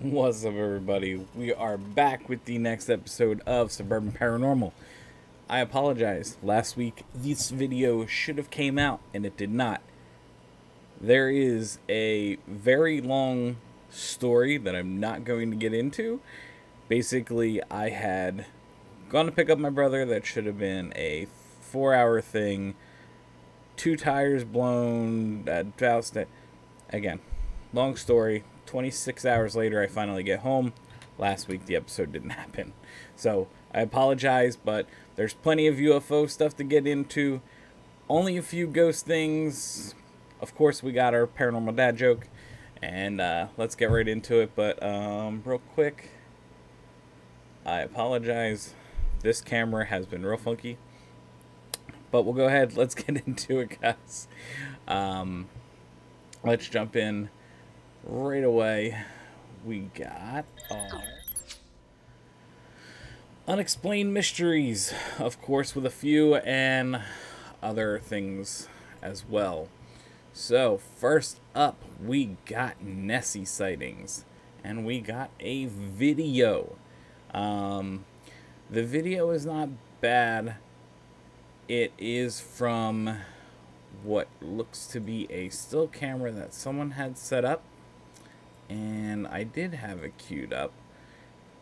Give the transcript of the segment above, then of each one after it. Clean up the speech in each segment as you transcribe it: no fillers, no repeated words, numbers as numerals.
What's up, everybody? We are back with the next episode of Suburban Paranormal. I apologize. Last week, this video should have came out, and it did not. There is a very long story that I'm not going to get into. Basically, I had gone to pick up my brother. That should have been a 4-hour thing. 2 tires blown. Doused it. Again, long story. 26 hours later, I finally get home. Last week, the episode didn't happen. So, I apologize, but there's plenty of UFO stuff to get into. Only a few ghost things. Of course, we got our paranormal dad joke. And let's get right into it. But real quick, I apologize. This camera has been real funky. But we'll go ahead. Let's get into it, guys. Let's jump in. Right away, we got our unexplained mysteries, of course, with a few and other things as well. So, first up, we got Nessie sightings, and we got a video. The video is not bad. It is from what looks to be a still camera that someone had set up. And I did have it queued up,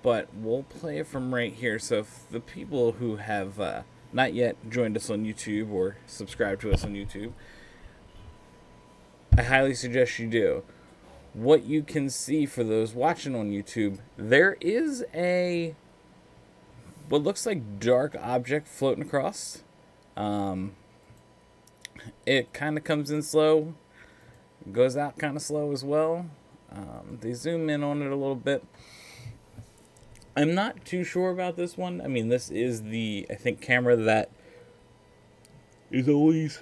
but we'll play it from right here. So if the people who have not yet joined us on YouTube or subscribed to us on YouTube, I highly suggest you do. What you can see for those watching on YouTube, there is a what looks like dark object floating across. It kind of comes in slow, goes out kind of slow as well. They zoom in on it a little bit. I'm not too sure about this one. I mean, this is the, I think, camera that is always...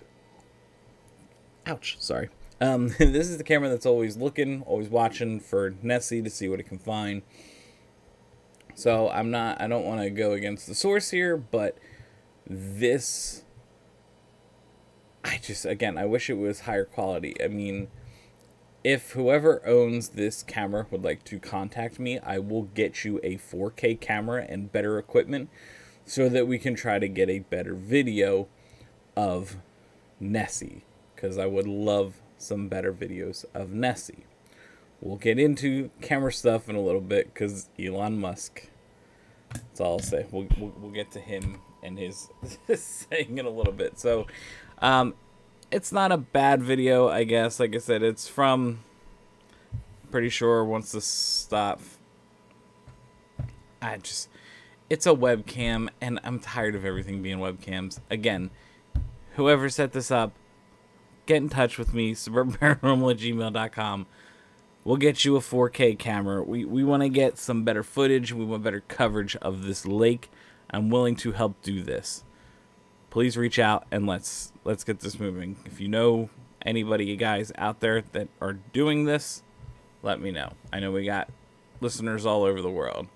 Ouch, sorry. This is the camera that's always looking, always watching for Nessie to see what it can find. So I don't want to go against the source here, but this... I wish it was higher quality. I mean... If whoever owns this camera would like to contact me, I will get you a 4K camera and better equipment so that we can try to get a better video of Nessie, because I would love some better videos of Nessie. We'll get into camera stuff in a little bit because Elon Musk. That's all I'll say. We'll get to him and his saying in a little bit. So, it's not a bad video, I guess. Like I said, it's from, pretty sure once this stop, it's a webcam, and I'm tired of everything being webcams. Again, whoever set this up, get in touch with me, suburbanparanormal@gmail.com. We'll get you a 4K camera. We want to get some better footage. We want better coverage of this lake. I'm willing to help do this. Please reach out and let's get this moving. If you know anybody, you guys out there that are doing this, let me know. I know we got listeners all over the world.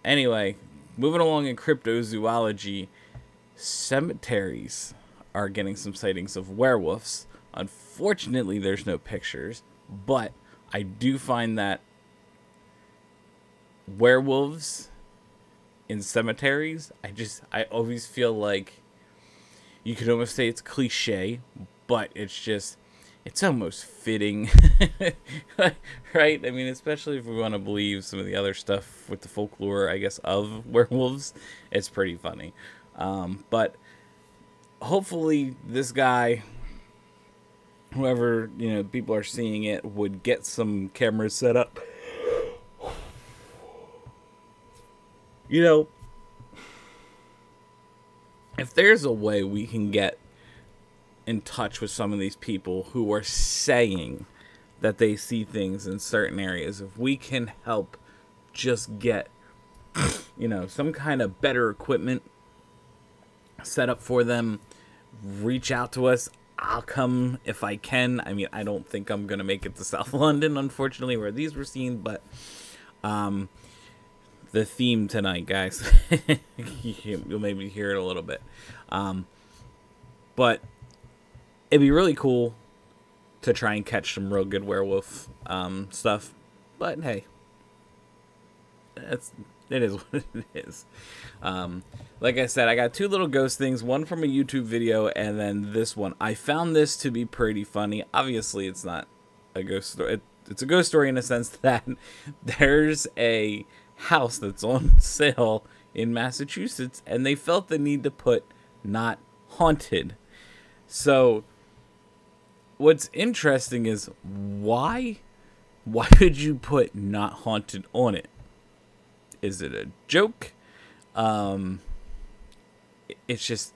Anyway, moving along in cryptozoology, cemeteries are getting some sightings of werewolves. Unfortunately, there's no pictures, but I do find that werewolves in cemeteries, I always feel like you could almost say it's cliche, but it's almost fitting, right? I mean, especially if we want to believe some of the other stuff with the folklore, I guess, of werewolves, it's pretty funny. But hopefully this guy, whoever, people are seeing it, would get some cameras set up. If there's a way we can get in touch with some of these people who are saying that they see things in certain areas. If we can help just get, you know, some kind of better equipment set up for them, reach out to us. I'll come if I can. I mean, I don't think I'm going to make it to South London, unfortunately, where these were seen, but the theme tonight, guys, you'll maybe hear it a little bit. But it'd be really cool to try and catch some real good werewolf stuff. But hey, it is what it is. Like I said, I got two little ghost things, one from a YouTube video, and then this one. I found this to be pretty funny. Obviously, it's not a ghost story. It's a ghost story in a sense that there's a house that's on sale in Massachusetts, and they felt the need to put not haunted. So what's interesting is why would you put not haunted on it? Is it a joke? It's just,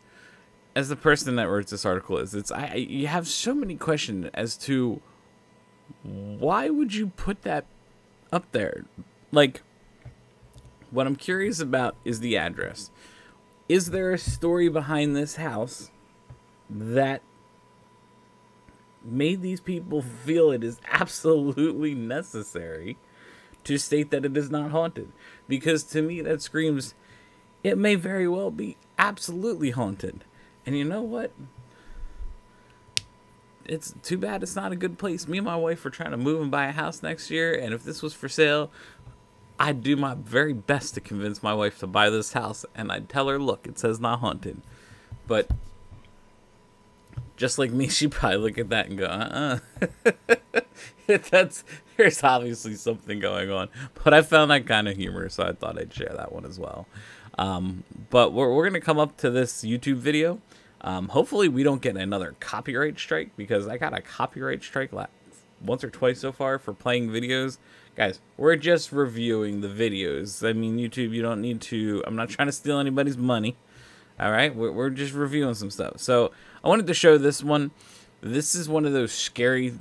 as the person that wrote this article is, you have so many questions as to why would you put that up there? Like, what I'm curious about is the address. Is there a story behind this house that made these people feel it is absolutely necessary to state that it is not haunted? Because to me, that screams, it may very well be absolutely haunted. And you know what? It's too bad it's not a good place. Me and my wife are trying to move and buy a house next year, and if this was for sale, I'd do my very best to convince my wife to buy this house, and I'd tell her, look, it says not haunted. But just like me, she'd probably look at that and go, there's obviously something going on. But I found that kind of humorous, so I thought I'd share that one as well. But we're going to come up to this YouTube video. Hopefully we don't get another copyright strike, because I got a copyright strike once or twice so far for playing videos. Guys, we're just reviewing the videos. I mean, YouTube, you don't need to... I'm not trying to steal anybody's money. All right? We're just reviewing some stuff. So I wanted to show this one. This is one of those scary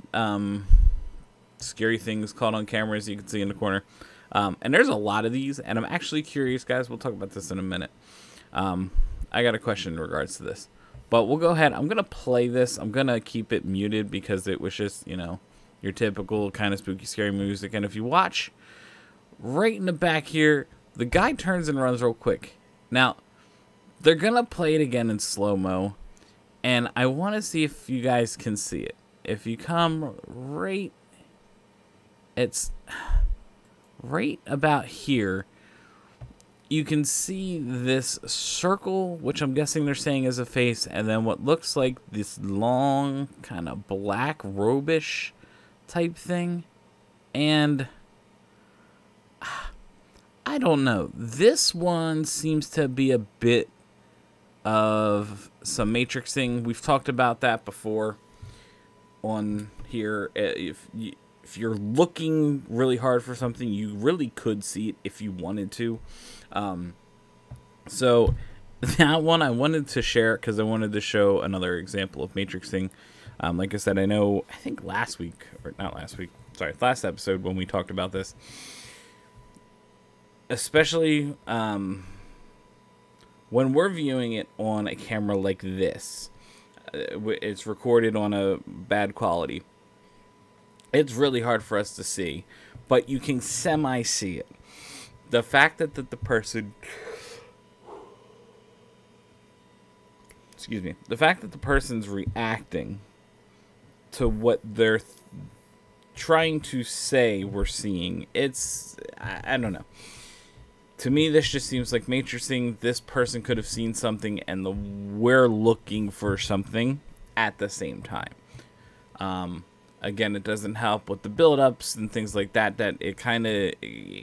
things caught on camera, as you can see in the corner. And there's a lot of these, and I'm actually curious, guys. We'll talk about this in a minute. I got a question in regards to this. But we'll go ahead. I'm going to play this. I'm going to keep it muted because it was just, you know, your typical kind of spooky, scary music. And if you watch, right in the back here, the guy turns and runs real quick. Now, they're going to play it again in slow-mo. And I want to see if you guys can see it. If you come right... It's right about here. You can see this circle, which I'm guessing they're saying is a face, and then what looks like this long, kind of black robish type thing. And I don't know. This one seems to be a bit of some matrixing. We've talked about that before on here. If you're looking really hard for something, you really could see it if you wanted to. So that one I wanted to share because I wanted to show another example of matrixing. Like I said, I think last episode when we talked about this, especially when we're viewing it on a camera like this, it's recorded on a bad quality. It's really hard for us to see, but you can semi-see it. The fact that the person... Excuse me. The fact that the person's reacting to what they're trying to say we're seeing, it's... I don't know. To me, this just seems like matrixing. This person could have seen something, and we're looking for something at the same time. Again, it doesn't help with the build-ups and things like that, that it kind of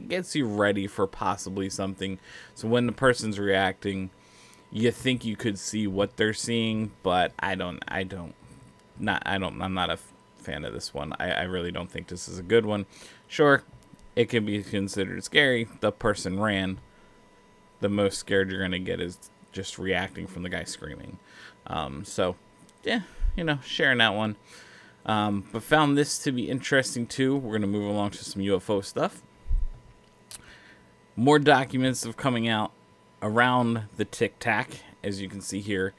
gets you ready for possibly something. So when the person's reacting, you think you could see what they're seeing, but I'm not a fan of this one. I really don't think this is a good one. Sure, it can be considered scary. The person ran. The most scared you're going to get is just reacting from the guy screaming. So, yeah, sharing that one. But found this to be interesting too. We're going to move along to some UFO stuff. More documents have coming out around the Tic Tac, as you can see here.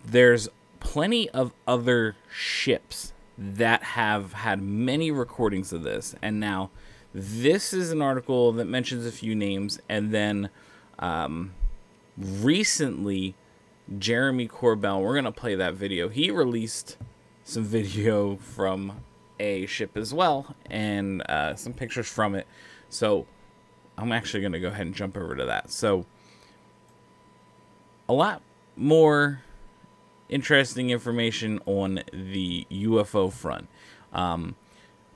There's plenty of other ships that have had many recordings of this. And now, this is an article that mentions a few names. And then, recently, Jeremy Corbell, we're going to play that video. He released some video from a ship as well, and some pictures from it. So I'm actually going to go ahead and jump over to that. So a lot more interesting information on the UFO front.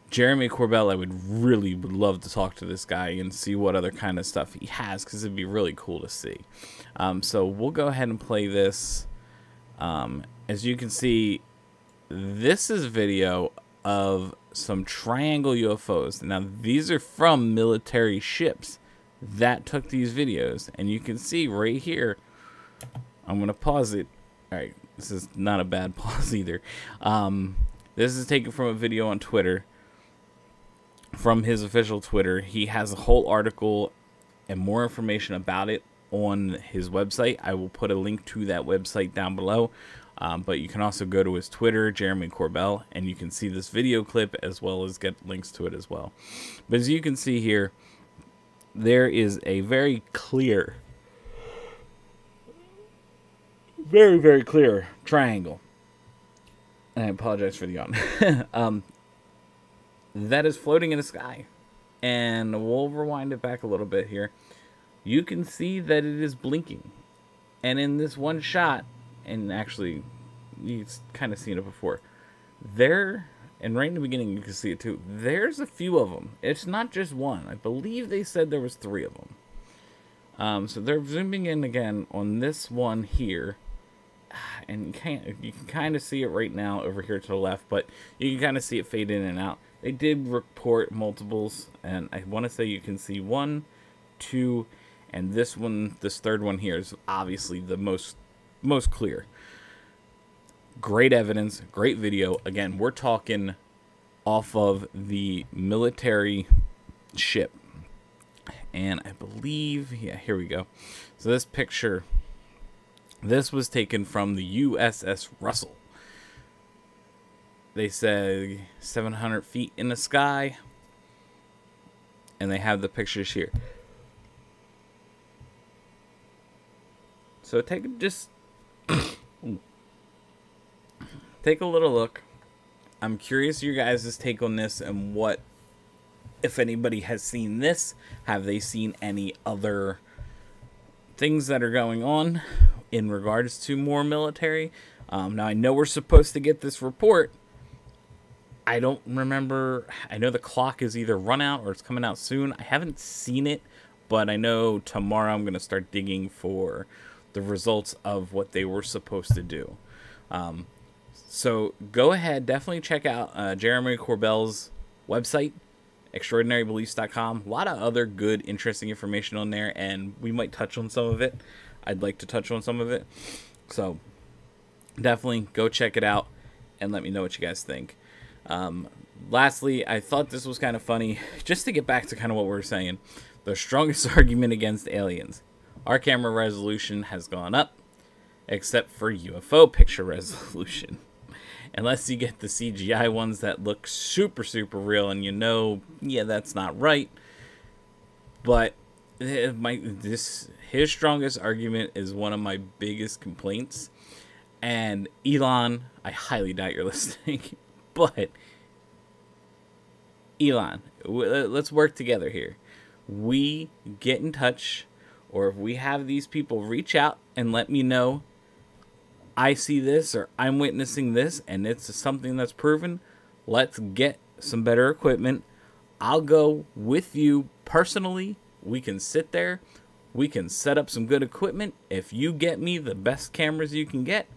Jeremy Corbell, I would love to talk to this guy and see what other kind of stuff he has, because it'd be really cool to see. So we'll go ahead and play this. As you can see, this is video of some Triangle UFOs. Now, these are from military ships that took these videos. And you can see right here, I'm going to pause it. All right, this is not a bad pause either. This is taken from a video on Twitter, from his official Twitter. He has a whole article and more information about it on his website. I will put a link to that website down below. But you can also go to his Twitter, Jeremy Corbell, and you can see this video clip as well as get links to it as well. But as you can see here, there is a very clear, very clear triangle. And I apologize for the yawn. That is floating in the sky. And we'll rewind it back a little bit here. You can see that it is blinking. And in this one shot, and actually, you've kind of seen it before, there, and right in the beginning you can see it too, there's a few of them. It's not just one. I believe they said there was 3 of them. So they're zooming in again on this one here, and you can kind of see it right now over here to the left, but you can kind of see it fade in and out. They did report multiples, and I want to say you can see 1, 2, and this one, this third one here is obviously the most clear. Great evidence, great video. Again, we're talking off of the military ship. And I believe, yeah, here we go. So this picture, this was taken from the USS Russell. They say 700 feet in the sky. And they have the pictures here. So take a little look. I'm curious your guys' take on this and what, if anybody has seen this, have they seen any other things that are going on in regards to more military? Now, I know we're supposed to get this report. I don't remember. I know the clock is either run out or it's coming out soon. I haven't seen it, but I know tomorrow I'm going to start digging for the results of what they were supposed to do. So go ahead, definitely check out Jeremy Corbell's website, extraordinarybeliefs.com. A lot of other good, interesting information on there, and we might touch on some of it. I'd like to touch on some of it. So definitely go check it out and let me know what you guys think. Lastly, I thought this was kind of funny, just to get back to kind of what we were saying. The strongest argument against aliens. Our camera resolution has gone up, except for UFO picture resolution. Unless you get the CGI ones that look super real, and you know, yeah, that's not right. But his strongest argument is one of my biggest complaints. And Elon, I highly doubt you're listening, but Elon, let's work together here. We get in touch, or if we have these people reach out and let me know, I see this or I'm witnessing this and it's something that's proven, let's get some better equipment. I'll go with you personally. We can sit there. We can set up some good equipment. If you get me the best cameras you can get,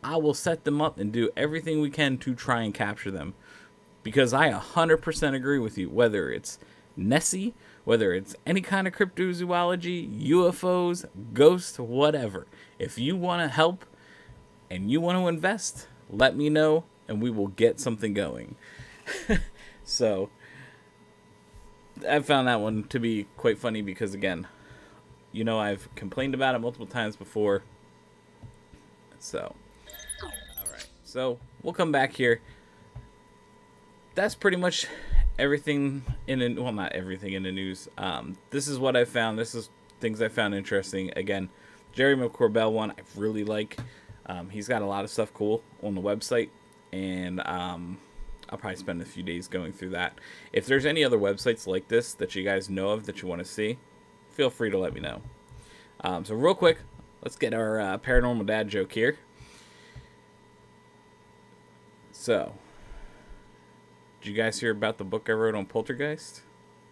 I will set them up and do everything we can to try and capture them. Because I 100% agree with you, whether it's Nessie, whether it's any kind of cryptozoology, UFOs, ghosts, whatever. If you want to help and you want to invest, let me know. and we will get something going. So I found that one to be quite funny because, again, you know, I've complained about it multiple times before. So, alright. So, we'll come back here. That's pretty much everything in the... Well, not everything in the news. This is what I found. This is things I found interesting. Again, Jerry Corbell one I really like. He's got a lot of stuff cool on the website. And I'll probably spend a few days going through that. If there's any other websites like this that you guys know of that you want to see, feel free to let me know. So real quick, let's get our paranormal dad joke here. So, did you guys hear about the book I wrote on poltergeist?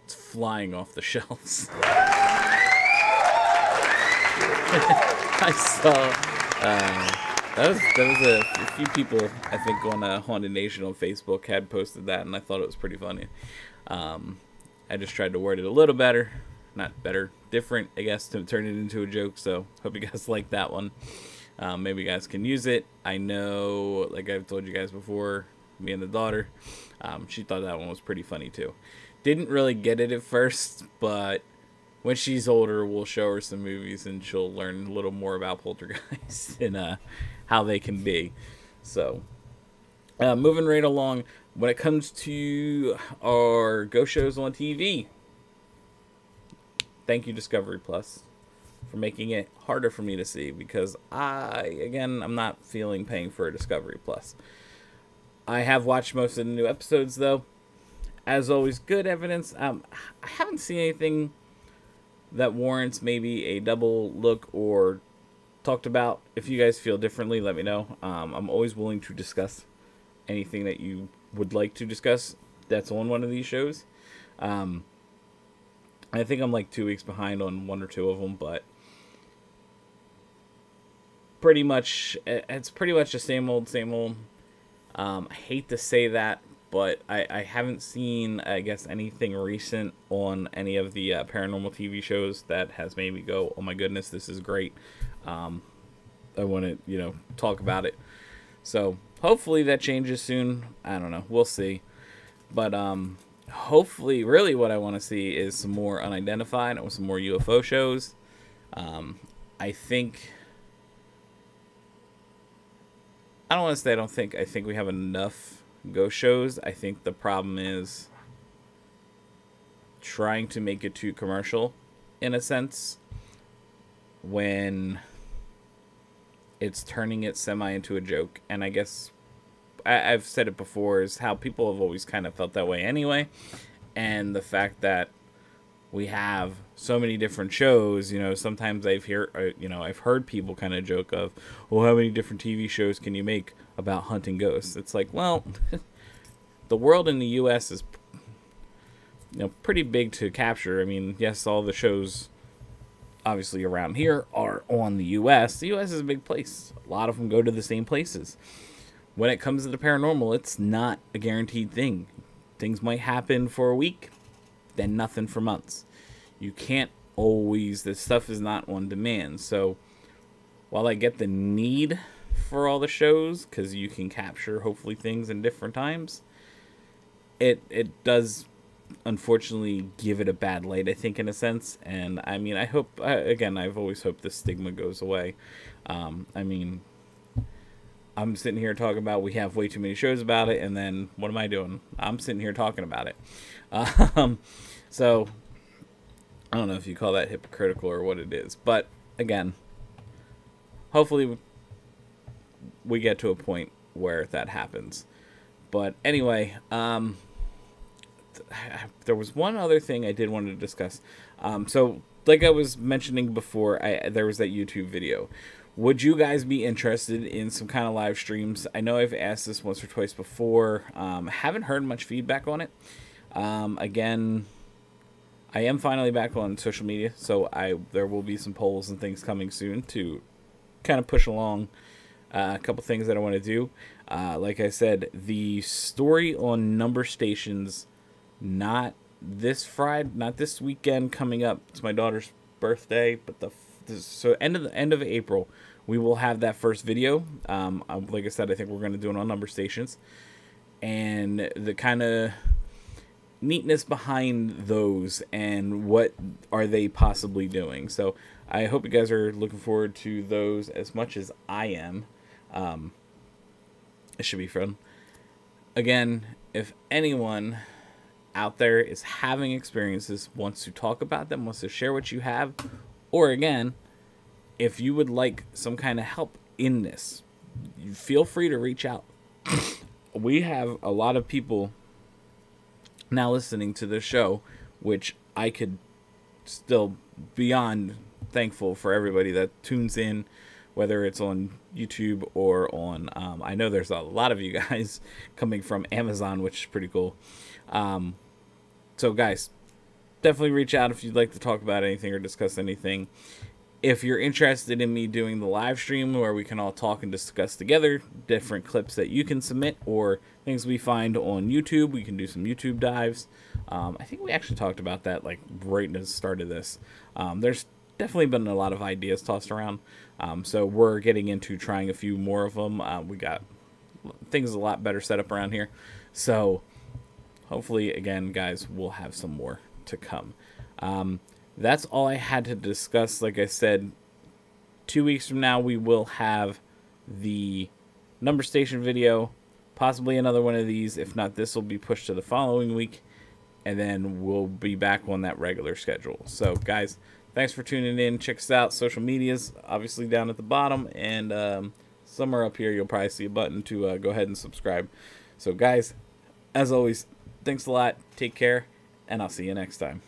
It's flying off the shelves. I saw... That was a few people, I think, on Haunted Nation on Facebook had posted that, and I thought it was pretty funny. I just tried to word it a little better. Not better, different, I guess, to turn it into a joke, so hope you guys like that one. Maybe you guys can use it. I know, like I've told you guys before, me and the daughter, she thought that one was pretty funny, too. Didn't really get it at first, but... when she's older, we'll show her some movies and she'll learn a little more about poltergeists and how they can be. So, moving right along, when it comes to our ghost shows on TV, thank you, Discovery Plus, for making it harder for me to see because I'm not feeling paying for a Discovery Plus. I have watched most of the new episodes, though. As always, good evidence. I haven't seen anything that warrants maybe a double look or talked about. If you guys feel differently, let me know. I'm always willing to discuss anything that you would like to discuss that's on one of these shows. I think I'm like 2 weeks behind on 1 or 2 of them, but pretty much it's pretty much the same old. I hate to say that, but I haven't seen, I guess, anything recent on any of the paranormal TV shows that has made me go, oh my goodness, this is great. I want to, talk about it. So hopefully that changes soon. I don't know. We'll see. But hopefully, really what I want to see is some more unidentified or some more UFO shows. I think... I don't want to say I think we have enough ghost shows. I think the problem is trying to make it too commercial in a sense when it's turning it semi into a joke. And I guess I've said it before is how people have always kind of felt that way anyway. And the fact that we have so many different shows, sometimes I've heard people kind of joke of, well, how many different TV shows can you make about hunting ghosts? It's like, well, the world in the U.S. is, pretty big to capture. I mean, yes, all the shows obviously around here are on the U.S. The U.S. is a big place. A lot of them go to the same places. When it comes to the paranormal, it's not a guaranteed thing. Things might happen for a week, then nothing for months. You can't always, this stuff is not on demand. So while I get the need for all the shows, because you can capture hopefully things in different times, it does unfortunately give it a bad light, I think, in a sense. And I mean, I hope, again, I've always hoped this stigma goes away. I mean, I'm sitting here talking about we have way too many shows about it, and then what am I doing? I'm sitting here talking about it. So I don't know if you call that hypocritical or what it is, but again, hopefully we get to a point where that happens. But anyway, there was one other thing I did want to discuss. So like I was mentioning before, there was that YouTube video. Would you guys be interested in some kind of live streams? I know I've asked this once or twice before. Haven't heard much feedback on it. Again, I am finally back on social media, so there will be some polls and things coming soon to kind of push along a couple things that I want to do. Like I said, the story on number stations, not this Friday, not this weekend coming up. It's my daughter's birthday, but so end of April, we will have that first video. Like I said, I think we're going to do it on number stations. And the kind of neatness behind those and what are they possibly doing. So I hope you guys are looking forward to those as much as I am. It should be fun. Again, if anyone out there is having experiences, wants to talk about them, wants to share what you have, or again, if you would like some kind of help in this, feel free to reach out. We have a lot of people now listening to the show, which I could still beyond thankful for everybody that tunes in, whether it's on YouTube or on, I know there's a lot of you guys coming from Amazon, which is pretty cool. So guys, definitely reach out if you'd like to talk about anything or discuss anything. If you're interested in me doing the live stream where we can all talk and discuss together different clips that you can submit or things we find on YouTube, we can do some YouTube dives. I think we actually talked about that like right at the start of this. There's definitely been a lot of ideas tossed around. So we're getting into trying a few more of them. We got things a lot better set up around here. So hopefully, again, guys, we'll have some more to come. That's all I had to discuss. Like I said, 2 weeks from now, we will have the number station video, possibly another one of these. If not, this will be pushed to the following week, and then we'll be back on that regular schedule. So, guys, thanks for tuning in. Check us out. Social medias, obviously down at the bottom, and somewhere up here, you'll probably see a button to go ahead and subscribe. So, guys, as always, thanks a lot. Take care, and I'll see you next time.